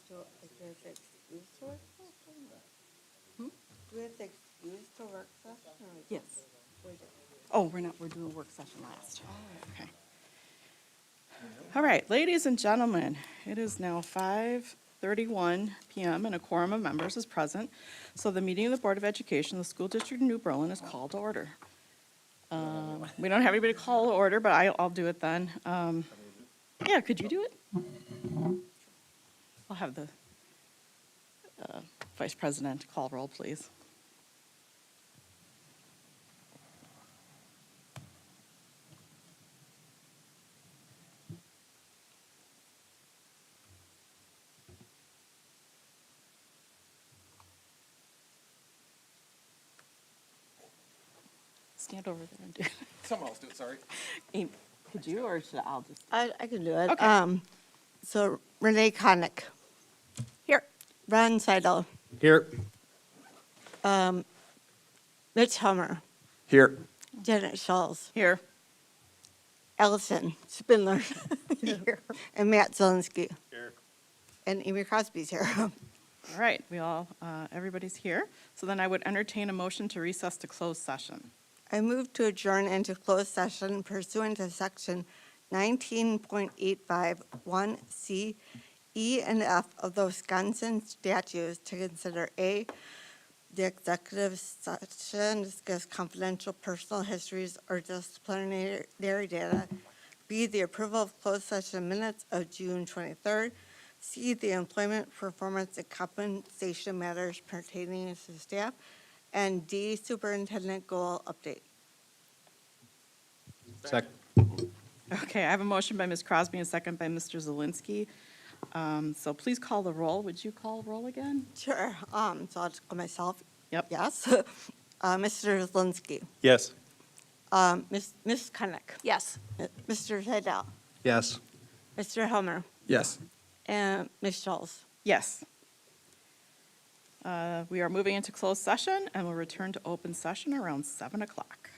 Do we have to excuse to work session? Do we have to excuse to work session? Or Yes. we do? Oh, we're doing work session last. Okay. All right, ladies and gentlemen, it is now 5:31 PM and a quorum of members is present. So the meeting of the Board of Education, the School District of New Berlin is called to order. We don't have anybody to call to order, but I'll do it then. Yeah, could you do it? I'll have the Vice President call roll, please. Stand over there and do it. Someone else do it, sorry. Amy, could you, or should I just? I can do it. Okay. So Renee Connick. Here. Ron Seidel. Here. Mitch Hummer. Here. Janet Schulz. Here. Allison Spindler. Here. And Matt Zielinski. Here. And Amy Crosby's here. All right, everybody's here. So then I would entertain a motion to recess to closed session. I move to adjourn into closed session pursuant to section 19.851C, E and F of the Wisconsin statutes to consider A, the executive session discuss confidential personal histories or disciplinary data, B, the approval of closed session minutes of June 23rd, C, the employment, performance, and compensation matters pertaining to staff, and D, superintendent goal update. Second. Okay, I have a motion by Ms. Crosby and a second by Mr. Zelinski. So please call the roll. Would you call roll again? Sure, so I'll just go myself. Yep. Yes. Mr. Zielinski. Yes. Ms. Connick. Yes. Mr. Seidel. Yes. Mr. Helmer. Yes. And Ms. Schulz. Yes. We are moving into closed session and we'll return to open session around 7 o'clock.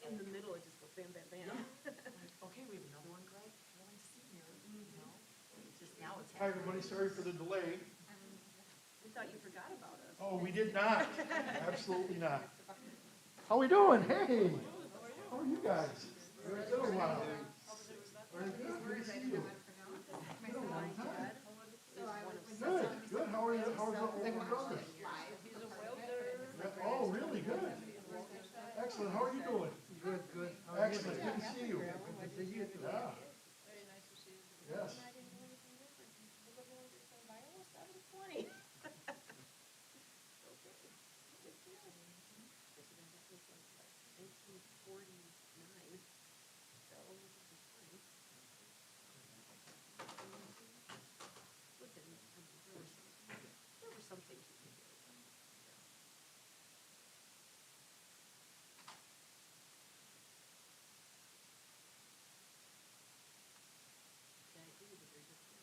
in the middle, it just goes bam, bam, bam. Okay, we have another one, Greg, Carolyn Senior, you know, just now it's Hi, happening. everybody, sorry for the delay. We thought you forgot about us. Oh, we did not, absolutely not. How we doing? Hey, how are you guys? It's been a while. Very good, good to see you. Been a long time. Good, good, how are you, how are the older brothers? Oh, really, good. Excellent, how are you doing? Good, good. Excellent, good to see you. Good to see you too. Yeah. Yes. There were some things you could do. Yeah, I think it was very difficult.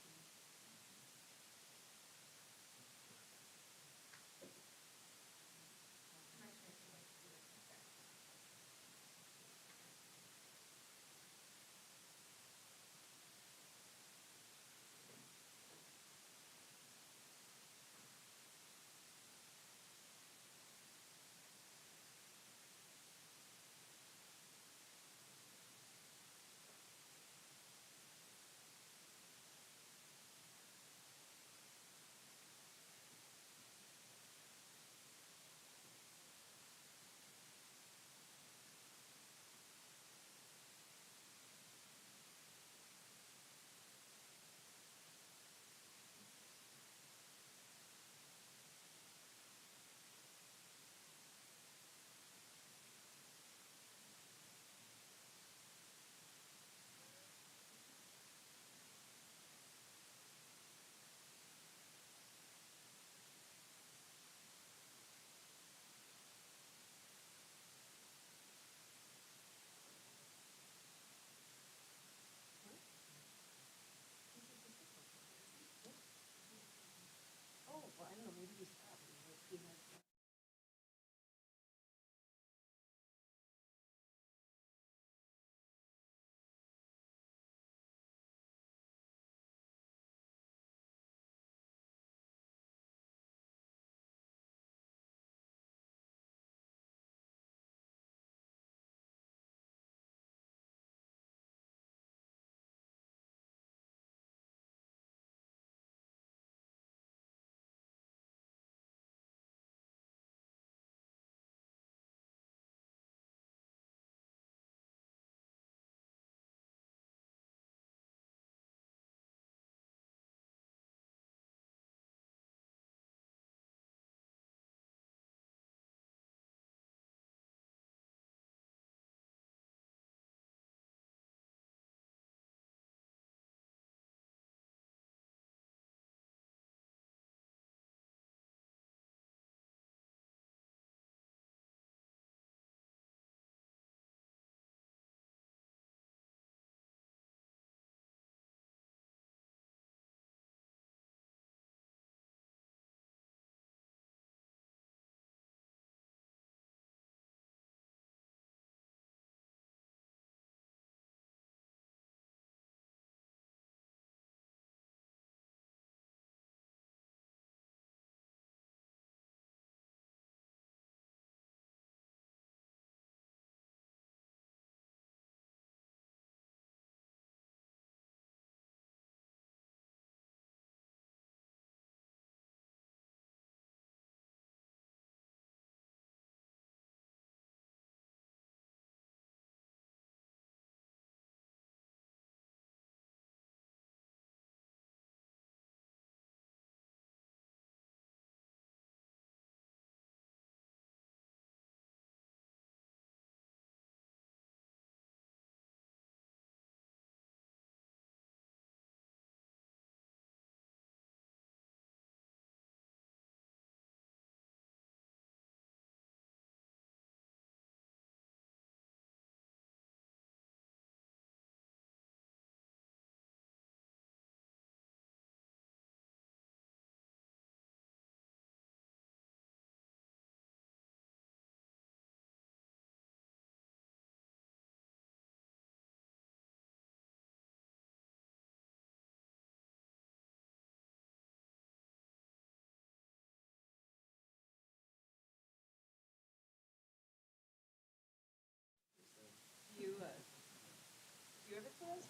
No? You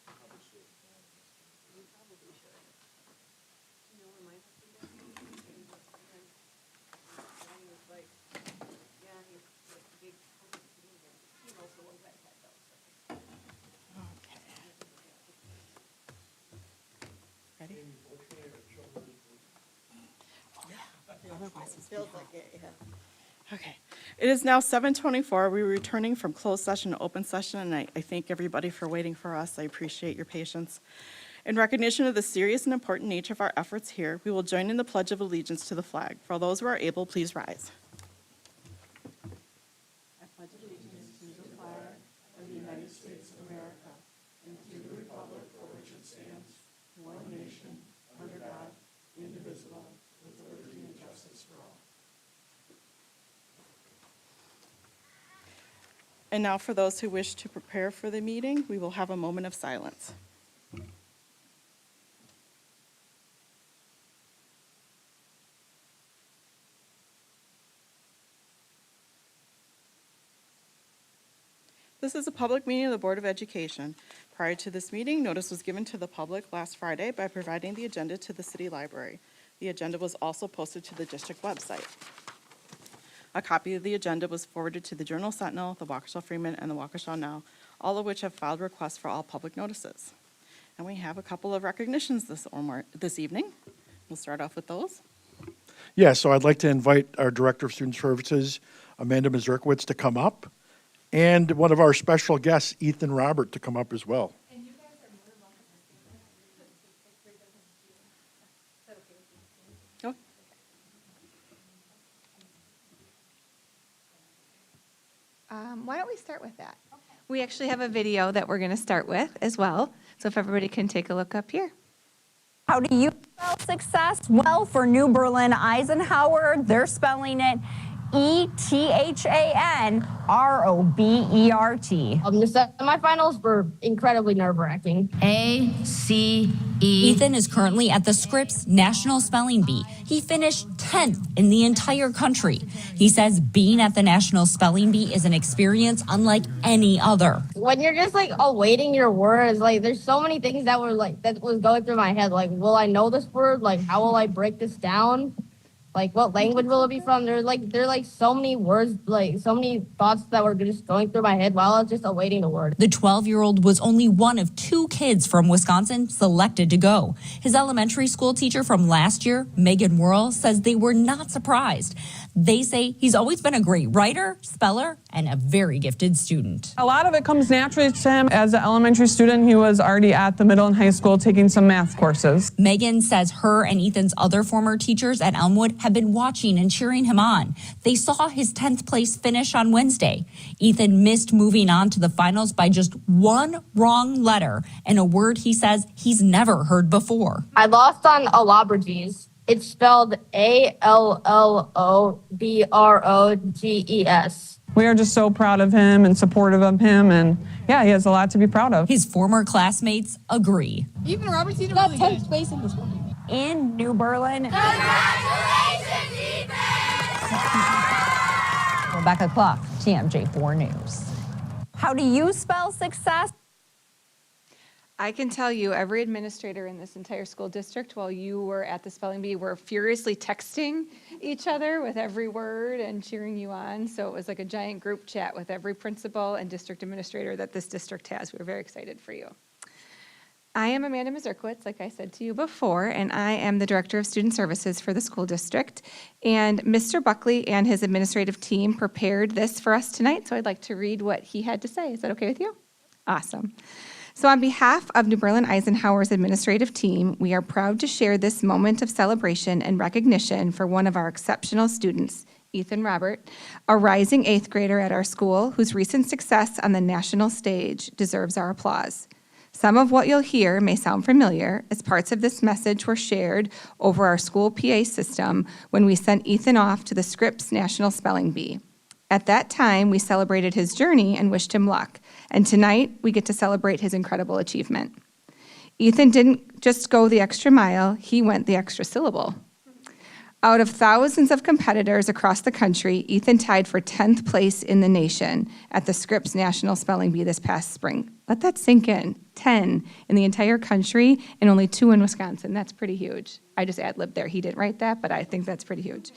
probably should. You know where my husband is? He was like, yeah, he's like a big, he also was that head though, so. Ready? Feels like it, yeah. Okay. It is now 7:24. We're returning from closed session to open session, and I thank everybody for waiting for us. I appreciate your patience. In recognition of the serious and important nature of our efforts here, we will join in the Pledge of Allegiance to the flag. For those who are able, please rise. I pledge allegiance to the flag of the United States of America and to the republic for which it stands, one nation, under God, indivisible, with liberty and justice for all. And now for those who wish to prepare for the meeting, we will have a moment of silence. This is a public meeting of the Board of Education. Prior to this meeting, notice was given to the public last Friday by providing the agenda to the city library. The agenda was also posted to the district website. A copy of the agenda was forwarded to the Journal Sentinel, the Waukesha Freeman, and the Waukesha Now, all of which have filed requests for all public notices. And we have a couple of recognitions this evening. We'll start off with those. Yeah, so I'd like to invite our Director of Student Services, Amanda Mazurkowitz, to come up, and one of our special guests, Ethan Robert, to come up as well. And you guys are more than welcome to stay there. It's great that it's you. Is that okay with you? Oh, Why don't we start with that? We actually have a video that we're going to start with as well. So if everybody can take a look up here. How do you spell success? Well, for New Berlin Eisenhower, they're spelling it ETHANROBERT. The semifinals were incredibly nerve-wracking. ACE. Ethan is currently at the Scripps National Spelling Bee. He finished 10th in the entire country. He says being at the National Spelling Bee is an experience unlike any other. When you're just like awaiting your words, like there's so many things that were like that was going through my head. Like, will I know this word? Like, how will I break this down? Like, what language will it be from? There are so many words, like so many thoughts that were just going through my head while I was just awaiting the word. The 12-year-old was only one of 2 kids from Wisconsin selected to go. His elementary school teacher from last year, Megan Worrell, says they were not surprised. They say he's always been a great writer, speller, and a very gifted student. A lot of it comes naturally to him. As an elementary student, he was already at the middle and high school taking some math courses. Megan says her and Ethan's other former teachers at Elmwood have been watching and cheering him on. They saw his 10th place finish on Wednesday. Ethan missed moving on to the finals by just one wrong letter and a word he says he's never heard before. I lost on Allobriges. It's spelled ALLOBROGES. We are just so proud of him and supportive of him, and yeah, he has a lot to be proud of. His former classmates agree. Even Robert's did Got really 10th good. place in this one. In New Berlin, Congratulations, Ethan! Rebecca Clough, TMJ4 News. How do you spell success? I can tell you, every administrator in this entire school district, while you were at the spelling bee, were furiously texting each other with every word and cheering you on. So it was like a giant group chat with every principal and district administrator that this district has. We were very excited for you. I am Amanda Mazurkowitz, like I said to you before, and I am the Director of Student Services for the school district. And Mr. Buckley and his administrative team prepared this for us tonight, so I'd like to read what he had to say. Is that okay with you? Awesome. So on behalf of New Berlin Eisenhower's administrative team, we are proud to share this moment of celebration and recognition for one of our exceptional students, Ethan Robert, a rising 8th grader at our school whose recent success on the national stage deserves our applause. Some of what you'll hear may sound familiar, as parts of this message were shared over our school PA system when we sent Ethan off to the Scripps National Spelling Bee. At that time, we celebrated his journey and wished him luck, and tonight we get to celebrate his incredible achievement. Ethan didn't just go the extra mile, he went the extra syllable. Out of thousands of competitors across the country, Ethan tied for 10th place in the nation at the Scripps National Spelling Bee this past spring. Let that sink in. 10 in the entire country and only 2 in Wisconsin. That's pretty huge. I just ad-libbed there. He didn't write that, but I think that's pretty huge.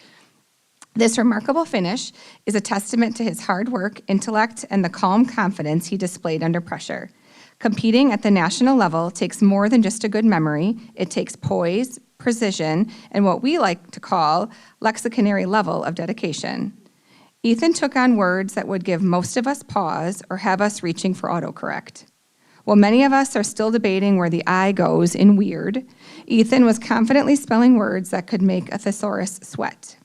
This remarkable finish is a testament to his hard work, intellect, and the calm confidence he displayed under pressure. Competing at the national level takes more than just a good memory. It takes poise, precision, and what we like to call lexiconary level of dedication. Ethan took on words that would give most of us pause or have us reaching for autocorrect. While many of us are still debating where the I goes in weird, Ethan was confidently spelling words that could make a thesaurus sweat.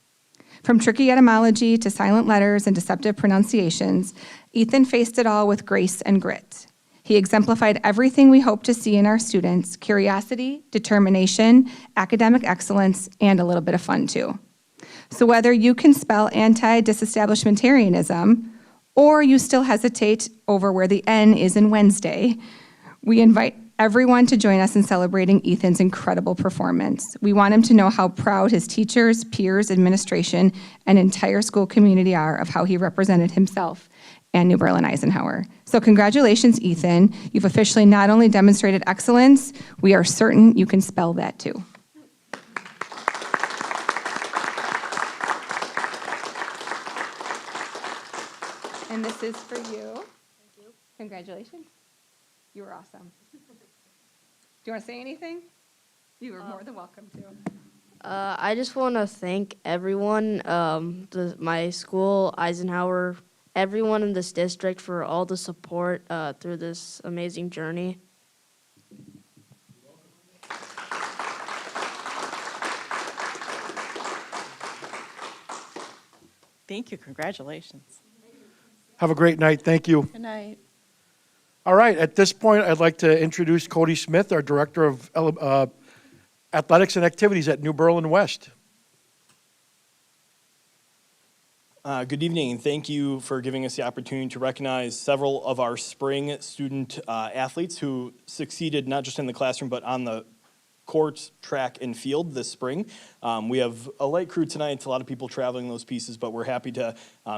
From tricky etymology to silent letters and deceptive pronunciations, Ethan faced it all with grace and grit. He exemplified everything we hope to see in our students: curiosity, determination, academic excellence, and a little bit of fun too. So whether you can spell anti-disestablishmentarianism or you still hesitate over where the N is in Wednesday, we invite everyone to join us in celebrating Ethan's incredible performance. We want him to know how proud his teachers, peers, administration, and entire school community are of how he represented himself and New Berlin Eisenhower. So congratulations, Ethan. You've officially not only demonstrated excellence, we are certain you can spell that too. And this is for you. Thank you. Congratulations. You were awesome. Do you want to say anything? You are more than welcome to. I just want to thank everyone, my school, Eisenhower, everyone in this district for all the support through this amazing journey. Thank you. Congratulations. Have a great night. Thank you. Good night. All right, at this point, I'd like to introduce Cody Smith, our Director of Athletics and Activities at New Berlin West. Good evening, and thank you for giving us the opportunity to recognize several of our spring student athletes who succeeded not just in the classroom, but on the court, track, and field this spring. We have a light crew tonight. It's a lot of people traveling those pieces, but we're happy to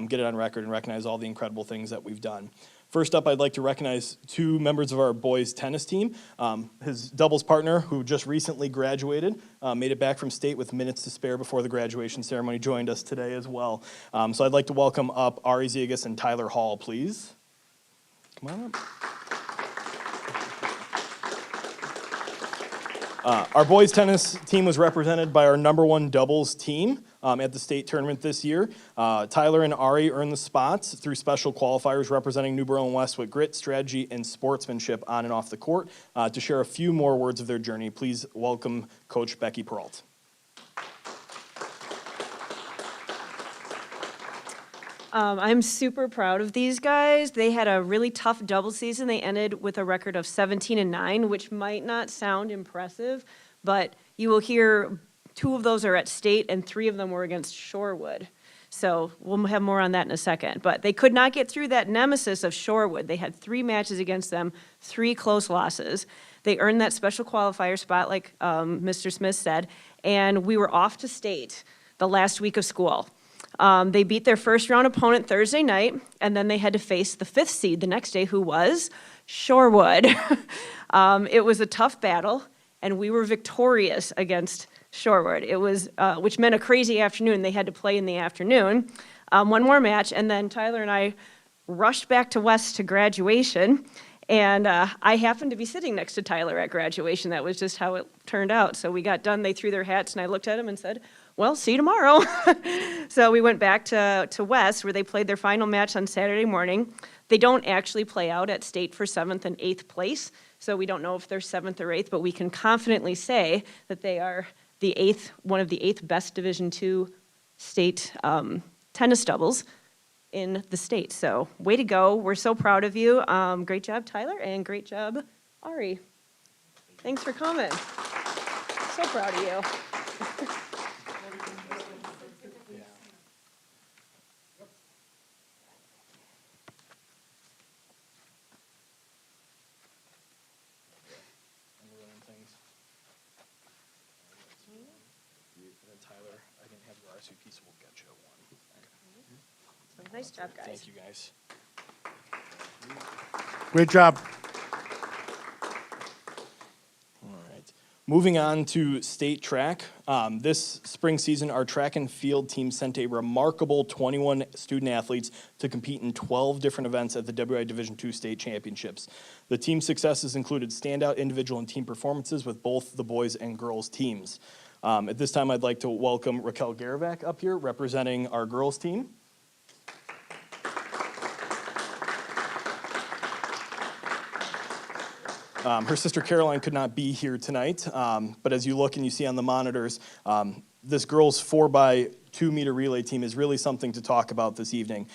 get it on record and recognize all the incredible things that we've done. First up, I'd like to recognize 2 members of our boys tennis team. His doubles partner, who just recently graduated, made it back from state with minutes to spare before the graduation ceremony, joined us today as well. So I'd like to welcome up Ari Ziegas and Tyler Hall, please. Come on up. Our boys tennis team was represented by our #1 doubles team at the state tournament this year. Tyler and Ari earned the spots through special qualifiers representing New Berlin West with grit, strategy, and sportsmanship on and off the court. To share a few more words of their journey, please welcome Coach Becky Peralt. I'm super proud of these guys. They had a really tough double season. They ended with a record of 17-9, which might not sound impressive, but you will hear 2 of those are at state and 3 of them were against Shorewood. So we'll have more on that in a second. But they could not get through that nemesis of Shorewood. They had 3 matches against them, 3 close losses. They earned that special qualifier spot, like Mr. Smith said, and we were off to state the last week of school. They beat their first round opponent Thursday night, and then they had to face the 5th seed the next day, who was Shorewood. It was a tough battle, and we were victorious against Shorewood. It was, which meant a crazy afternoon. They had to play in the afternoon. 1 more match, and then Tyler and I rushed back to West to graduation, and I happened to be sitting next to Tyler at graduation. That was just how it turned out. So we got done, they threw their hats, and I looked at him and said, well, see you tomorrow. So we went back to West, where they played their final match on Saturday morning. They don't actually play out at state for 7th and 8th place, so we don't know if they're 7th or 8th, but we can confidently say that they are the 8th, one of the 8th best Division II state tennis doubles in the state. So way to go. We're so proud of you. Great job, Tyler, and great job, Ari. Thanks for coming. So proud of you. And then Tyler, I didn't have your RSVP, so we'll get you one. Nice job, guys. Thank you, guys. Great job. All right. Moving on to state track. This spring season, our track and field team sent a remarkable 21 student athletes to compete in 12 different events at the WI Division II State Championships. The team's successes included standout individual and team performances with both the boys and girls teams. At this time, I'd like to welcome Raquel Garavac up here representing our girls team. Her sister Caroline could not be here tonight, but as you look and you see on the monitors, this girls 4x2 meter relay team is really something to talk about this evening.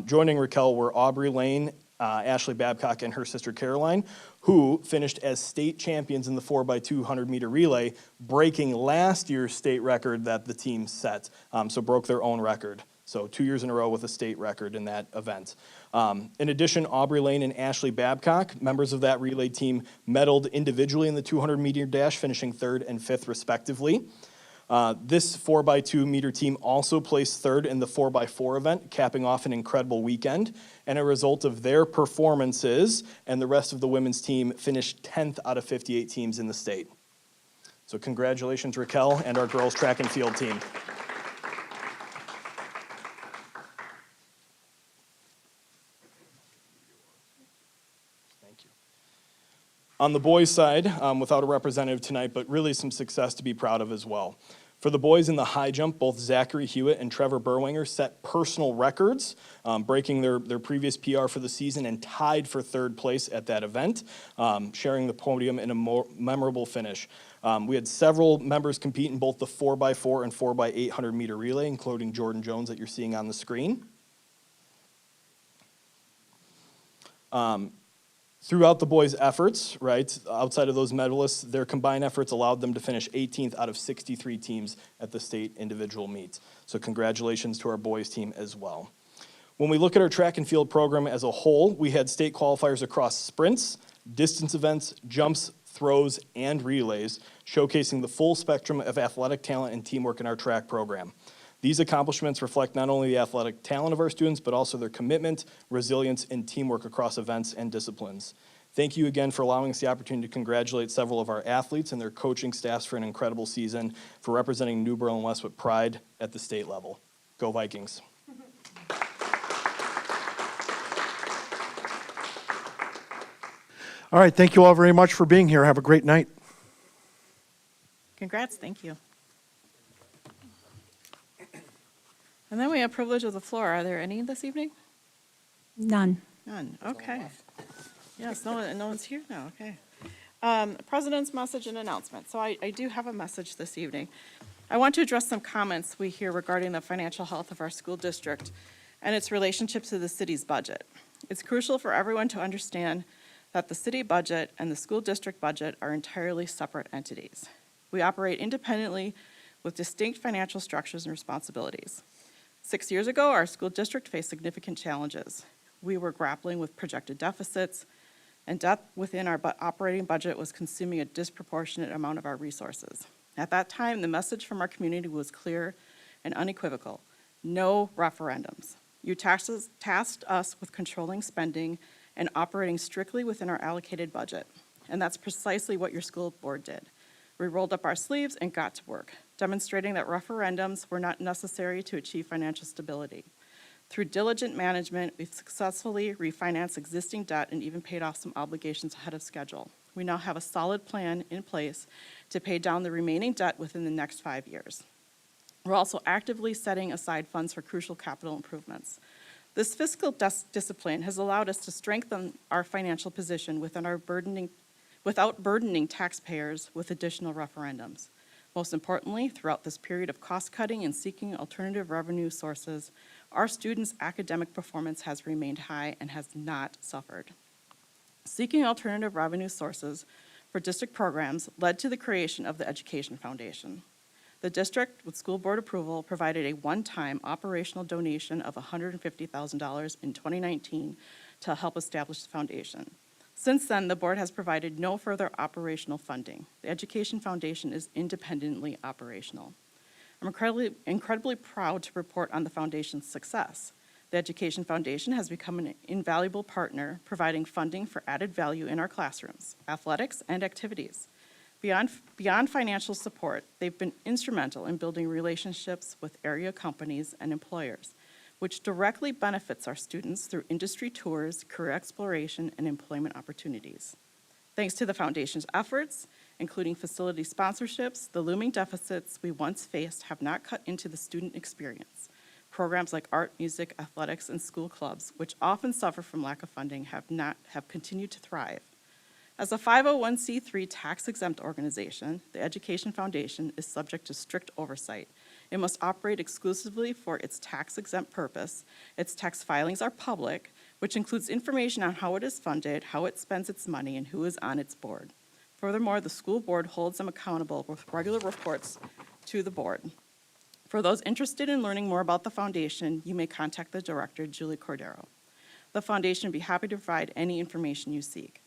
Joining Raquel were Aubrey Lane, Ashley Babcock, and her sister Caroline, who finished as state champions in the 4x200 meter relay, breaking last year's state record that the team set, so broke their own record. So 2 years in a row with a state record in that event. In addition, Aubrey Lane and Ashley Babcock, members of that relay team, medaled individually in the 200 meter dash, finishing 3rd and 5th respectively. This 4x2 meter team also placed 3rd in the 4x4 event, capping off an incredible weekend. And a result of their performances, and the rest of the women's team finished 10th out of 58 teams in the state. So congratulations, Raquel, and our girls track and field team. On the boys' side, without a representative tonight, but really some success to be proud of as well. For the boys in the high jump, both Zachary Hewitt and Trevor Burwanger set personal records, breaking their previous PR for the season and tied for 3rd place at that event, sharing the podium in a more memorable finish. We had several members compete in both the 4x4 and 4x800 meter relay, including Jordan Jones that you're seeing on the screen. Throughout the boys' efforts, right, outside of those medalists, their combined efforts allowed them to finish 18th out of 63 teams at the state individual meet. So congratulations to our boys' team as well. When we look at our track and field program as a whole, we had state qualifiers across sprints, distance events, jumps, throws, and relays, showcasing the full spectrum of athletic talent and teamwork in our track program. These accomplishments reflect not only the athletic talent of our students, but also their commitment, resilience, and teamwork across events and disciplines. Thank you again for allowing us the opportunity to congratulate several of our athletes and their coaching staffs for an incredible season, for representing New Berlin West with pride at the state level. Go Vikings. All right, thank you all very much for being here. Have a great night. Congrats, thank you. And then we have privilege of the floor. Are there any this evening? None. None, okay. Yes, no one's here now, okay. President's message and announcement. So I do have a message this evening. I want to address some comments we hear regarding the financial health of our school district and its relationship to the city's budget. It's crucial for everyone to understand that the city budget and the school district budget are entirely separate entities. We operate independently with distinct financial structures and responsibilities. 6 years ago, our school district faced significant challenges. We were grappling with projected deficits, and debt within our operating budget was consuming a disproportionate amount of our resources. At that time, the message from our community was clear and unequivocal: no referendums. You tasked us with controlling spending and operating strictly within our allocated budget, and that's precisely what your school board did. We rolled up our sleeves and got to work, demonstrating that referendums were not necessary to achieve financial stability. Through diligent management, we've successfully refinanced existing debt and even paid off some obligations ahead of schedule. We now have a solid plan in place to pay down the remaining debt within the next 5 years. We're also actively setting aside funds for crucial capital improvements. This fiscal discipline has allowed us to strengthen our financial position without burdening taxpayers with additional referendums. Most importantly, throughout this period of cost-cutting and seeking alternative revenue sources, our students' academic performance has remained high and has not suffered. Seeking alternative revenue sources for district programs led to the creation of the Education Foundation. The district, with school board approval, provided a one-time operational donation of $150,000 in 2019 to help establish the foundation. Since then, the board has provided no further operational funding. The Education Foundation is independently operational. I'm incredibly proud to report on the foundation's success. The Education Foundation has become an invaluable partner, providing funding for added value in our classrooms, athletics, and activities. Beyond financial support, they've been instrumental in building relationships with area companies and employers, which directly benefits our students through industry tours, career exploration, and employment opportunities. Thanks to the foundation's efforts, including facility sponsorships, the looming deficits we once faced have not cut into the student experience. Programs like art, music, athletics, and school clubs, which often suffer from lack of funding, have continued to thrive. As a 501c3 tax-exempt organization, the Education Foundation is subject to strict oversight. It must operate exclusively for its tax-exempt purpose. Its tax filings are public, which includes information on how it is funded, how it spends its money, and who is on its board. Furthermore, the school board holds them accountable with regular reports to the board. For those interested in learning more about the foundation, you may contact the director, Julie Cordero. The foundation would be happy to provide any information you seek.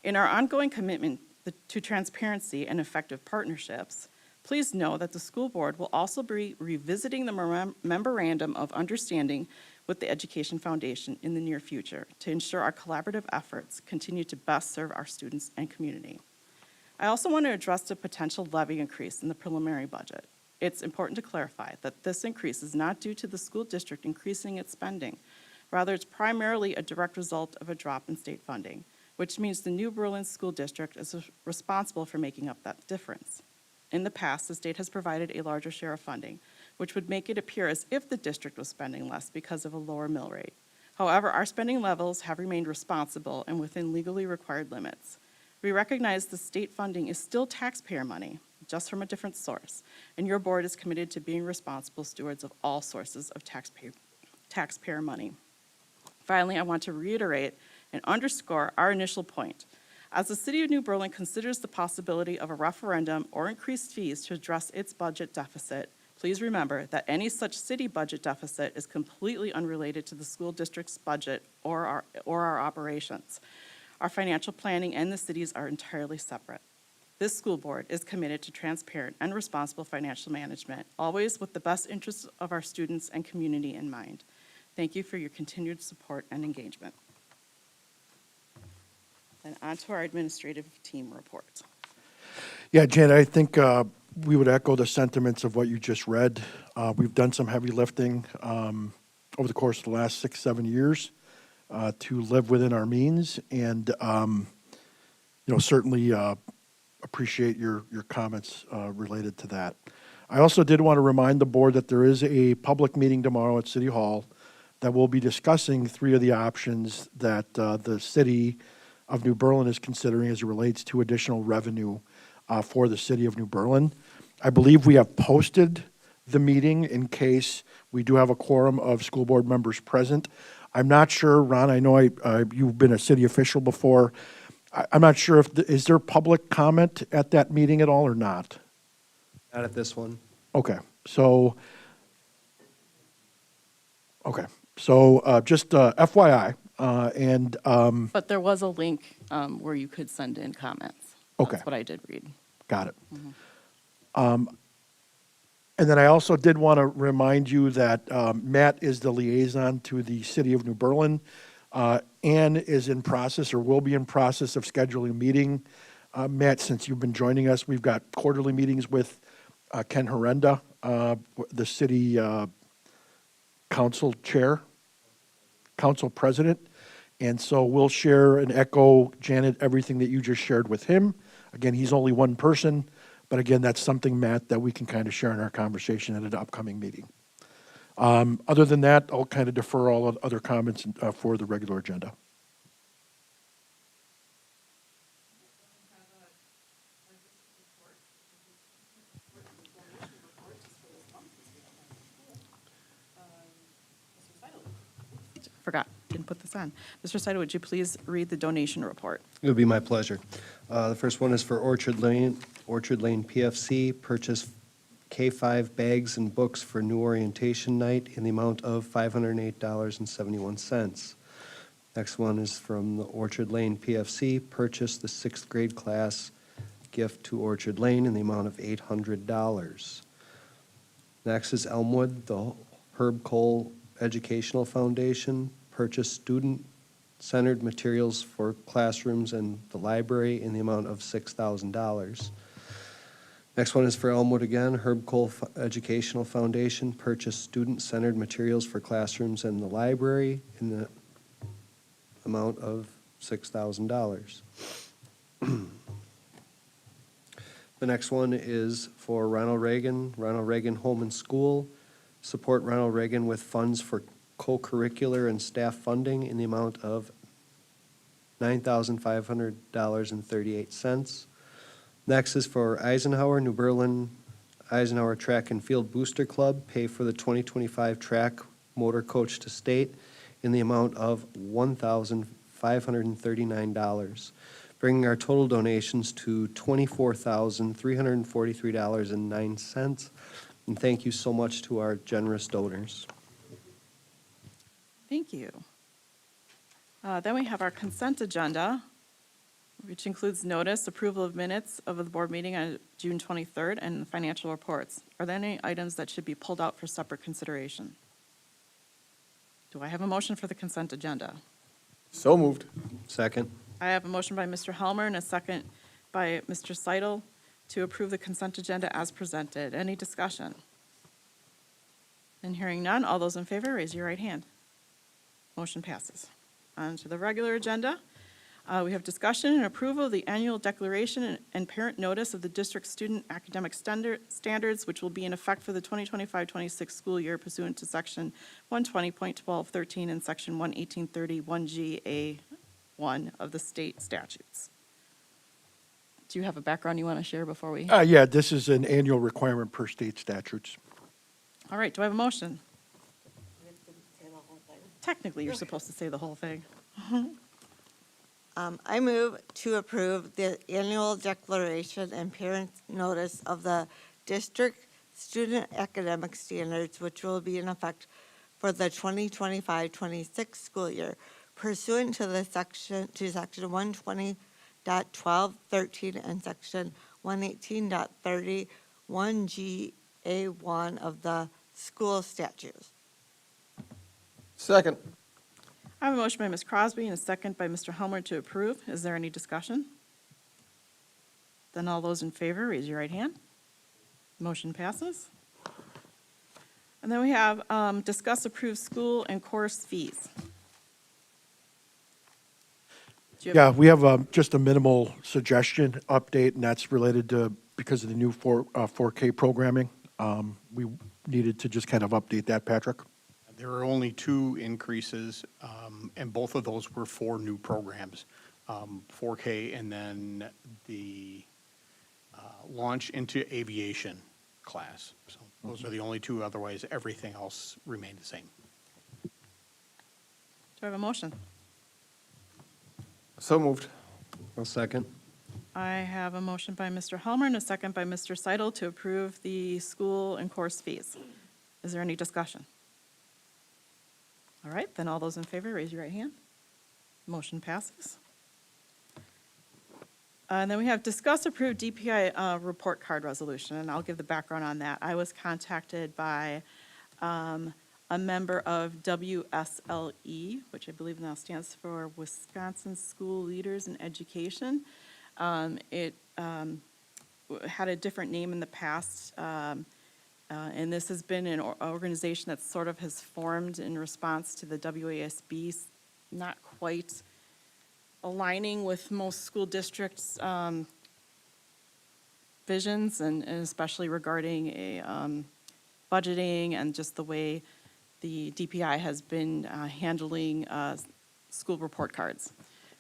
In our ongoing commitment to transparency and effective partnerships, please know that the school board will also be revisiting the memorandum of understanding with the Education Foundation in the near future to ensure our collaborative efforts continue to best serve our students and community. I also want to address the potential levy increase in the preliminary budget. It's important to clarify that this increase is not due to the school district increasing its spending. Rather, it's primarily a direct result of a drop in state funding, which means the New Berlin School District is responsible for making up that difference. In the past, the state has provided a larger share of funding, which would make it appear as if the district was spending less because of a lower mill rate. However, our spending levels have remained responsible and within legally required limits. We recognize the state funding is still taxpayer money, just from a different source, and your board is committed to being responsible stewards of all sources of taxpayer money. Finally, I want to reiterate and underscore our initial point. As the City of New Berlin considers the possibility of a referendum or increased fees to address its budget deficit, please remember that any such city budget deficit is completely unrelated to the school district's budget or our operations. Our financial planning and the city's are entirely separate. This school board is committed to transparent and responsible financial management, always with the best interests of our students and community in mind. Thank you for your continued support and engagement. And on to our administrative team report. Yeah, Janet, I think we would echo the sentiments of what you just read. We've done some heavy lifting over the course of the last 6-7 years to live within our means, and certainly appreciate your comments related to that. I also did want to remind the board that there is a public meeting tomorrow at City Hall that will be discussing 3 of the options that the City of New Berlin is considering as it relates to additional revenue for the City of New Berlin. I believe we have posted the meeting in case we do have a quorum of school board members present. I'm not sure, Ron, I know you've been a city official before. I'm not sure is there public comment at that meeting at all or not? Not at this one. Okay, so just FYI, But there was a link where you could send in comments. Okay. That's what I did read. Got it. And then I also did want to remind you that Matt is the liaison to the City of New Berlin. Ann is in process or will be in process of scheduling a meeting. Matt, since you've been joining us, we've got quarterly meetings with Ken Horrenda, the city council president. And so we'll share and echo, Janet, everything that you just shared with him. Again, he's only one person, but again, that's something, Matt, that we can kind of share in our conversation at an upcoming meeting. Other than that, I'll kind of defer all other comments for the regular agenda. Forgot, didn't put this on. Mr. Seido, would you please read the donation report? It would be my pleasure. The first one is for Orchard Lane PFC, purchase K-5 bags and books for new orientation night in the amount of $508.71. Next one is from the Orchard Lane PFC, purchase the 6th grade class gift to Orchard Lane in the amount of $800. Next is Elmwood, the Herb Cole Educational Foundation, purchase student-centered materials for classrooms and the library in the amount of $6,000. Next one is for Elmwood again, Herb Cole Educational Foundation, purchase student-centered materials for classrooms and the library in the amount of $6,000. The next one is for Ronald Reagan Home and School, support Ronald Reagan with funds for co-curricular and staff funding in the amount of $9,500.38. Next is for Eisenhower, New Berlin Eisenhower Track and Field Booster Club, pay for the 2025 track motor coach to state in the amount of $1,539, bringing our total donations to $24,343.09. And thank you so much to our generous donors. Thank you. Then we have our consent agenda, which includes notice, approval of minutes of the board meeting on June 23rd, and financial reports. Are there any items that should be pulled out for separate consideration? Do I have a motion for the consent agenda? So moved. Second. I have a motion by Mr. Helmer and a second by Mr. Seidel to approve the consent agenda as presented. Any discussion? And hearing none, all those in favor, raise your right hand. Motion passes. On to the regular agenda. We have discussion and approval of the annual declaration and parent notice of the district student academic standards, which will be in effect for the 2025-26 school year pursuant to section 120.1213 and section 11831Ga1 of the state statutes. Do you have a background you want to share before we? Yeah, this is an annual requirement per state statutes. All right, do I have a motion? Technically, you're supposed to say the whole thing. I move to approve the annual declaration and parent notice of the district student academic standards, which will be in effect for the 2025-26 school year pursuant to section 120.1213 and section 118.31Ga1 of the school statutes. Second. I have a motion by Ms. Crosby and a second by Mr. Helmer to approve. Is there any discussion? Then all those in favor, raise your right hand. Motion passes. And then we have discuss approved school and course fees. Do you have- Yeah, we have just a minimal suggestion update, and that's related to, because of the new 4K programming. We needed to just kind of update that, Patrick. There are only two increases, and both of those were for new programs, 4K and then the launch into aviation class. So those are the only two, otherwise everything else remained the same. Do I have a motion? So moved. I'll second. I have a motion by Mr. Helmer and a second by Mr. Seidel to approve the school and course fees. Is there any discussion? All right, then all those in favor, raise your right hand. Motion passes. And then we have discuss approve DPI report card resolution, and I'll give the background on that. I was contacted by a member of WSLE, which I believe now stands for Wisconsin School Leaders in Education. It had a different name in the past, and this has been an organization that sort of has formed in response to the WASB not quite aligning with most school districts' visions, and especially regarding budgeting and just the way the DPI has been handling school report cards.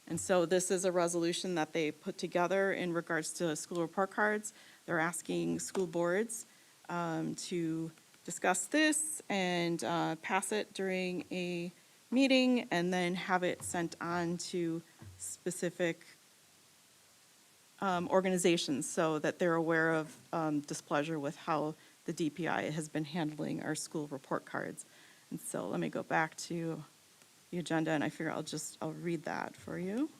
And so this is a resolution that they put together in regards to school report cards. They're asking school boards to discuss this and pass it during a meeting and then have it sent on to specific organizations so that they're aware of displeasure with how the DPI has been handling our school report cards. And so let me go back to the agenda, and I figure I'll read that for you.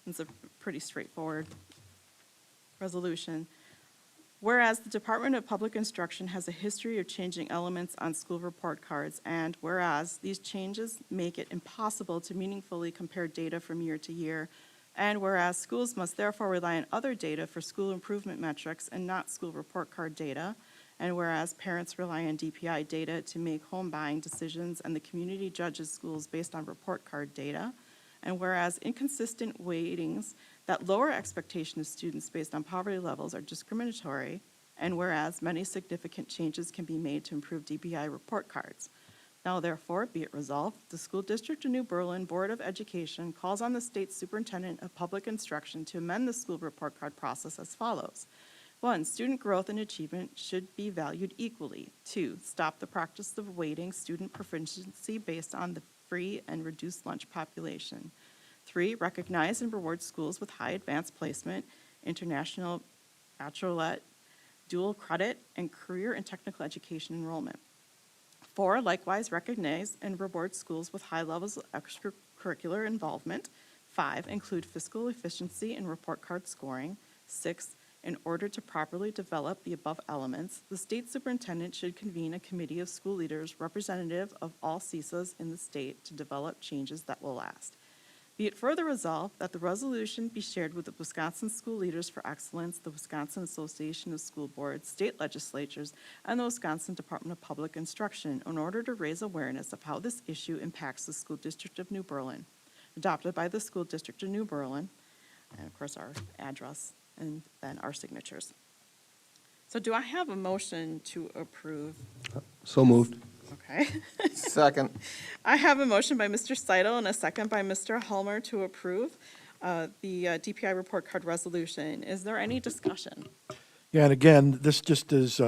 It's a pretty straightforward resolution. Whereas the Department of Public Instruction has a history of changing elements on school report cards, and whereas these changes make it impossible to meaningfully compare data from year to year, and whereas schools must therefore rely on other data for school improvement metrics and not school report card data, and whereas parents rely on DPI data to make home buying decisions and the community judges schools based on report card data, and whereas inconsistent weightings that lower expectation of students based on poverty levels are discriminatory, and whereas many significant changes can be made to improve DPI report cards. Now therefore, be it resolved, the School District of New Berlin Board of Education calls on the State Superintendent of Public Instruction to amend the school report card process as follows. 1, student growth and achievement should be valued equally. 2, stop the practice of weighting student proficiency based on the free and reduced lunch population. 3, recognize and reward schools with high advanced placement, international baccalaureate, dual credit, and career and technical education enrollment. 4, likewise recognize and reward schools with high levels of extracurricular involvement. 5, include fiscal efficiency in report card scoring. 6, in order to properly develop the above elements, the state superintendent should convene a committee of school leaders representative of all CISAs in the state to develop changes that will last. Be it further resolved that the resolution be shared with the Wisconsin School Leaders for Excellence, the Wisconsin Association of School Boards, state legislatures, and the Wisconsin Department of Public Instruction in order to raise awareness of how this issue impacts the School District of New Berlin. Adopted by the School District of New Berlin, and of course our address, and then our signatures. So do I have a motion to approve? So moved. Okay. Second. I have a motion by Mr. Seidel and a second by Mr. Helmer to approve the DPI report card resolution. Is there any discussion? Yeah, and again, this just has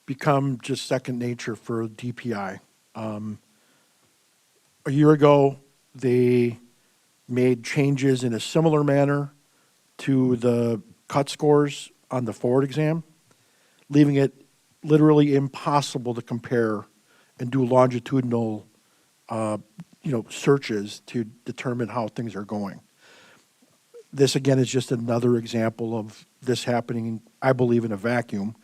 become just second nature for DPI. A year ago, they made changes in a similar manner to the cut scores on the forward exam, leaving it literally impossible to compare and do longitudinal, searches to determine how things are going. This, again, is just another example of this happening, I believe, in a vacuum.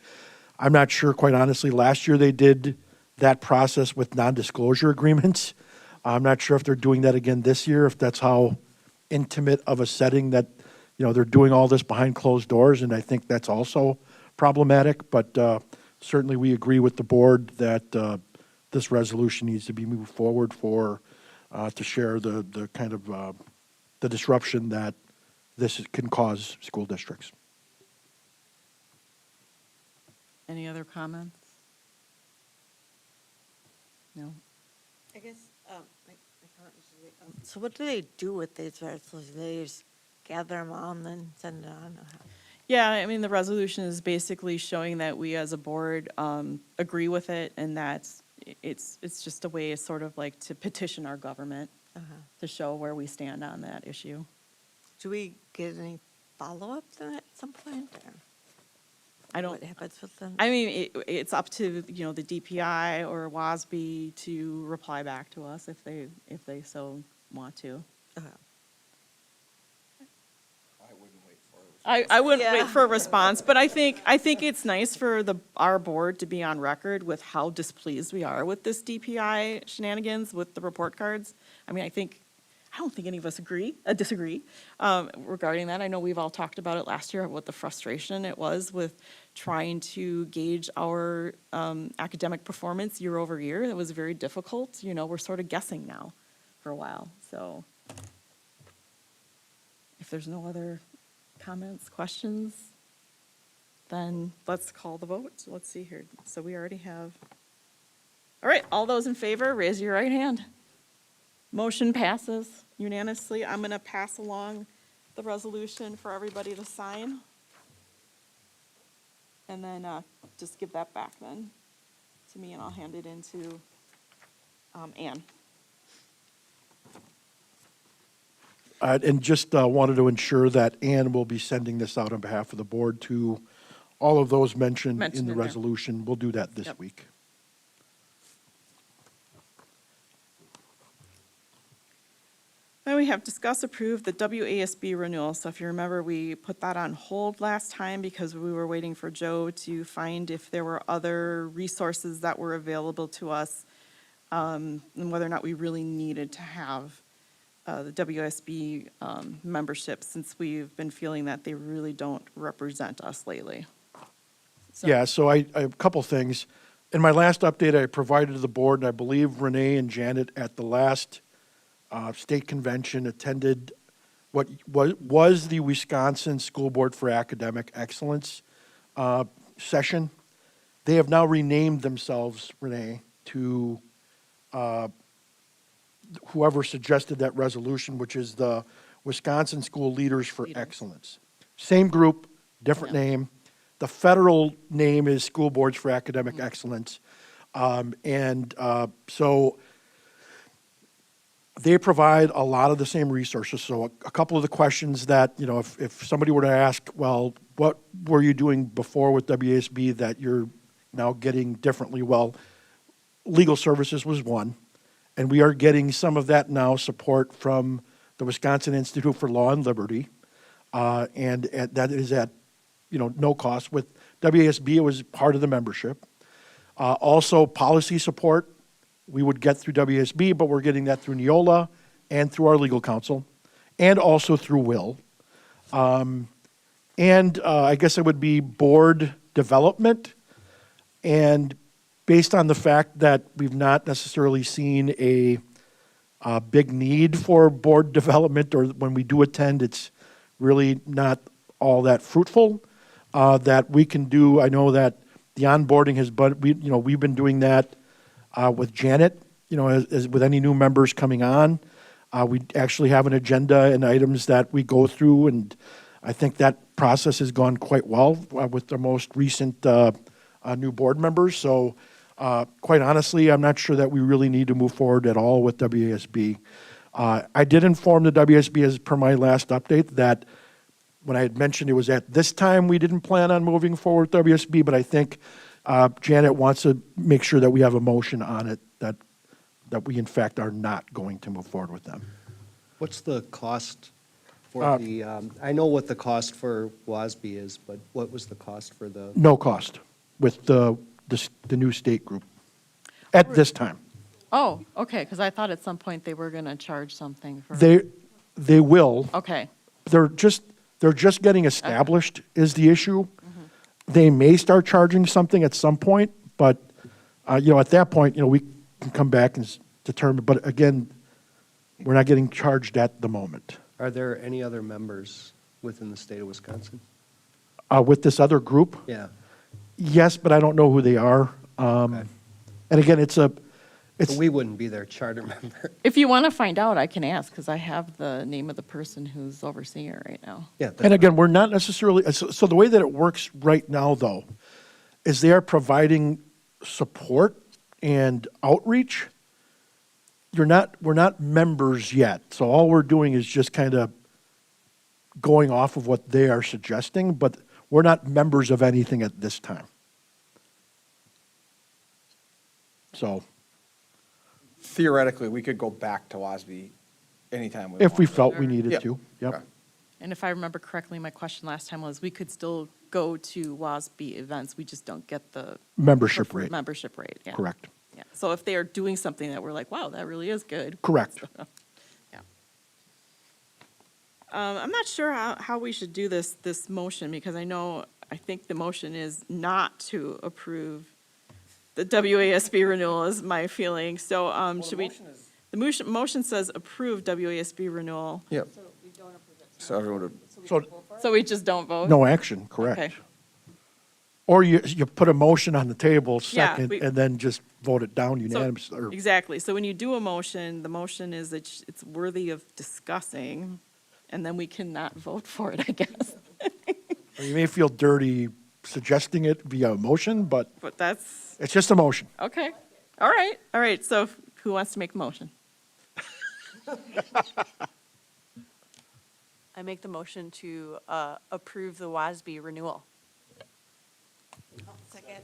I'm not sure, quite honestly, last year they did that process with non-disclosure agreements. I'm not sure if they're doing that again this year, if that's how intimate of a setting that, they're doing all this behind closed doors, and I think that's also problematic, but certainly we agree with the board that this resolution needs to be moved forward to share the kind of the disruption that this can cause school districts. Any other comments? No? I guess, so what do they do with these resolutions? They just gather them all and then send it on? Yeah, I mean, the resolution is basically showing that we as a board agree with it, and that it's just a way sort of like to petition our government to show where we stand on that issue. Do we get any follow-up then at some point? Or I don't. What happens with them? I mean, it's up to, the DPI or WASB to reply back to us if they so want to. I wouldn't wait for a response, but I think it's nice for our board to be on record with how displeased we are with this DPI shenanigans with the report cards. I mean, I don't think any of us disagree regarding that. I know we've all talked about it last year, what the frustration it was with trying to gauge our academic performance year over year. It was very difficult. We're sort of guessing now for a while. So if there's no other comments, questions, then let's call the vote. Let's see here. So we already have, all right, all those in favor, raise your right hand. Motion passes unanimously. I'm going to pass along the resolution for everybody to sign. And then just give that back then to me, and I'll hand it into Ann. And just wanted to ensure that Ann will be sending this out on behalf of the board to all of those mentioned in the in there. resolution. We'll do that this Yep. week. Then we have discuss approve the WASB renewal. So if you remember, we put that on hold last time because we were waiting for Joe to find if there were other resources that were available to us, and whether or not we really needed to have the WSB membership, since we've been feeling that they really don't represent us lately. So- Yeah, so I have a couple things. In my last update, I provided to the board, and I believe Renee and Janet at the last state convention attended what was the Wisconsin School Board for Academic Excellence session. They have now renamed themselves, Renee, to whoever suggested that resolution, which is the Wisconsin School Leaders for Excellence. Same group, different name. The federal name is School Boards for Academic Excellence. So they provide a lot of the same resources. So a couple of the questions that, you know, if somebody were to ask, well, what were you doing before with WASB that you're now getting differently? Well, legal services was one. And we are getting some of that now support from the Wisconsin Institute for Law and Liberty. And that is at, you know, no cost. With WASB, it was part of the membership. Also, policy support we would get through WASB, but we're getting that through Neola and through our legal counsel, and also through Will. I guess it would be board development. And based on the fact that we've not necessarily seen a big need for board development, or when we do attend, it's really not all that fruitful, that we can do. I know that the onboarding has, but we've been doing that with Janet, as with any new members coming on. We actually have an agenda and items that we go through, and I think that process has gone quite well with the most recent new board members. So quite honestly, I'm not sure that we really need to move forward at all with WASB. I did inform the WASB, as per my last update, that when I had mentioned it was at this time we didn't plan on moving forward with WASB, but I think Janet wants to make sure that we have a motion on it that we in fact are not going to move forward with them. What's the cost for the, I know what the cost for WASB is, but what was the cost for the? No cost with the new state group at this time. Oh, okay, because I thought at some point they were going to charge something for. They will. Okay. They're just getting established is the issue. They may start charging something at some point, but at that point, we can come back and determine. But again, we're not getting charged at the moment. Are there any other members within the state of Wisconsin? With this other group? Yeah. Yes, but I don't know who they are. Okay. And again, But we wouldn't be their charter member. If you want to find out, I can ask, because I have the name of the person who's overseeing it right now. Yeah. And again, we're not necessarily, so the way that it works right now, though, is they are providing support and outreach. We're not members yet, so all we're doing is just kind of going off of what they are suggesting, but we're not members of anything at this time. So. Theoretically, we could go back to WASB anytime we want. If we felt we needed Yep. to, yep. Okay. And if I remember correctly, my question last time was, we could still go to WASB events, we just don't get the. Membership preferred rate. Membership rate, yeah. Correct. Yeah, so if they are doing something that we're like, wow, that really is good. Correct. Yeah. I'm not sure how we should do this motion, because I think the motion is not to approve the WASB renewal is my feeling. So should we, the motion says approve WASB renewal. Yep. So everyone would, So we just don't vote? No action, correct. Okay. Or you put a motion on the table Yeah, second, we- and then just vote it down So- unanimously. or- Exactly. So when you do a motion, the motion is that it's worthy of discussing, and then we cannot vote for it, I guess. Or you may feel dirty suggesting it via a motion, but But that's, it's just a motion. okay. All right. So who wants to make the motion? I make the motion to approve the WASB renewal. Second.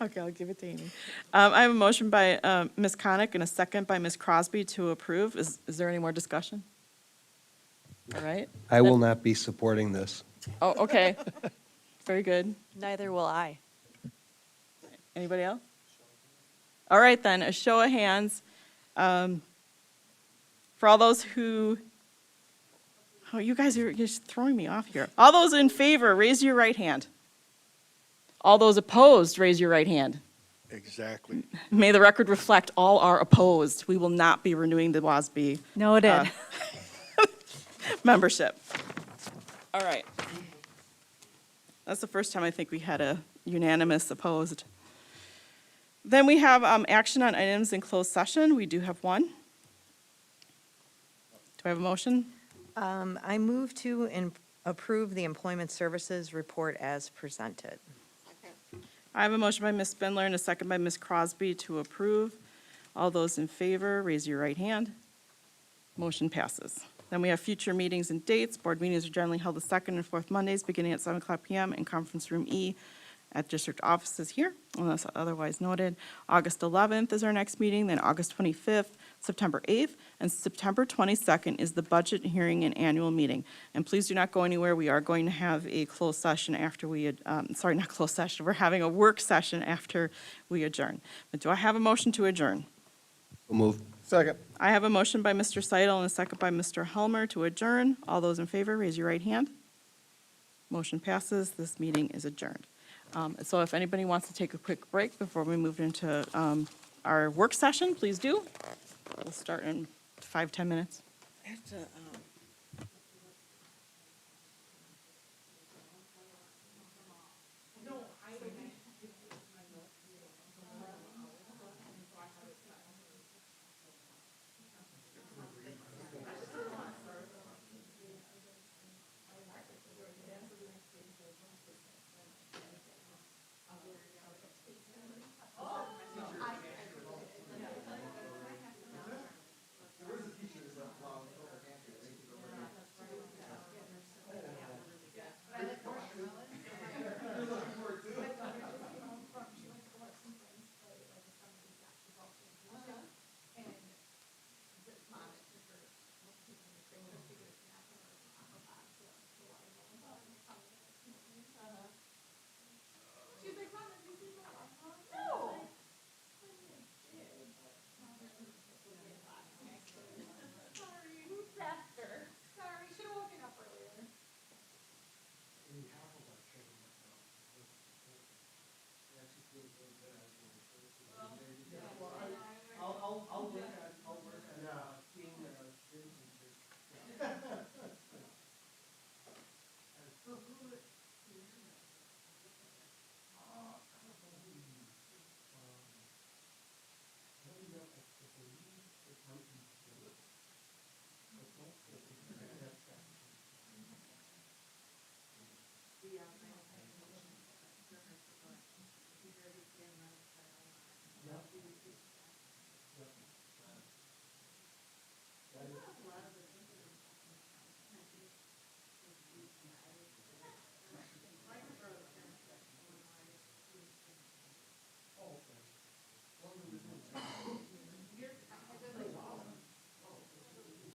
Okay, I'll give it to Amy. I have a motion by Ms. Conick and a second by Ms. Crosby to approve. Is there any more discussion? All right. I will not be supporting this. Oh, okay. Very good. Neither will I. Anybody else? All right, then, a show of hands. For all those who, oh, you guys are just throwing me off here. All those in favor, raise your right hand. All those opposed, raise your right hand. Exactly. May the record reflect all are opposed. We will not be renewing the WASB Noted. membership. All right. That's the first time I think we had a unanimous opposed. Then we have action on items in closed session. We do have one. Do I have a motion? I move to approve the employment services report as presented. I have a motion by Ms. Spindler and a second by Ms. Crosby to approve. All those in favor, raise your right hand. Motion passes. Then we have future meetings and dates. Board meetings are generally held the second and fourth Mondays, beginning at 7:00 PM in Conference Room E at district offices here, unless otherwise noted. August 11th is our next meeting, then August 25th, September 8th, and September 22nd is the budget hearing and annual meeting. And please do not go anywhere. We are going to have a closed session after we, sorry, not closed session. We're having a work session after we adjourn. But do I have a motion to adjourn? Move. Second. I have a motion by Mr. Seidel and a second by Mr. Helmer to adjourn. All those in favor, raise your right hand. Motion passes. This meeting is adjourned. So if anybody wants to take a quick break before we move into our work session, please do. We'll start in 5-10 minutes. Sorry.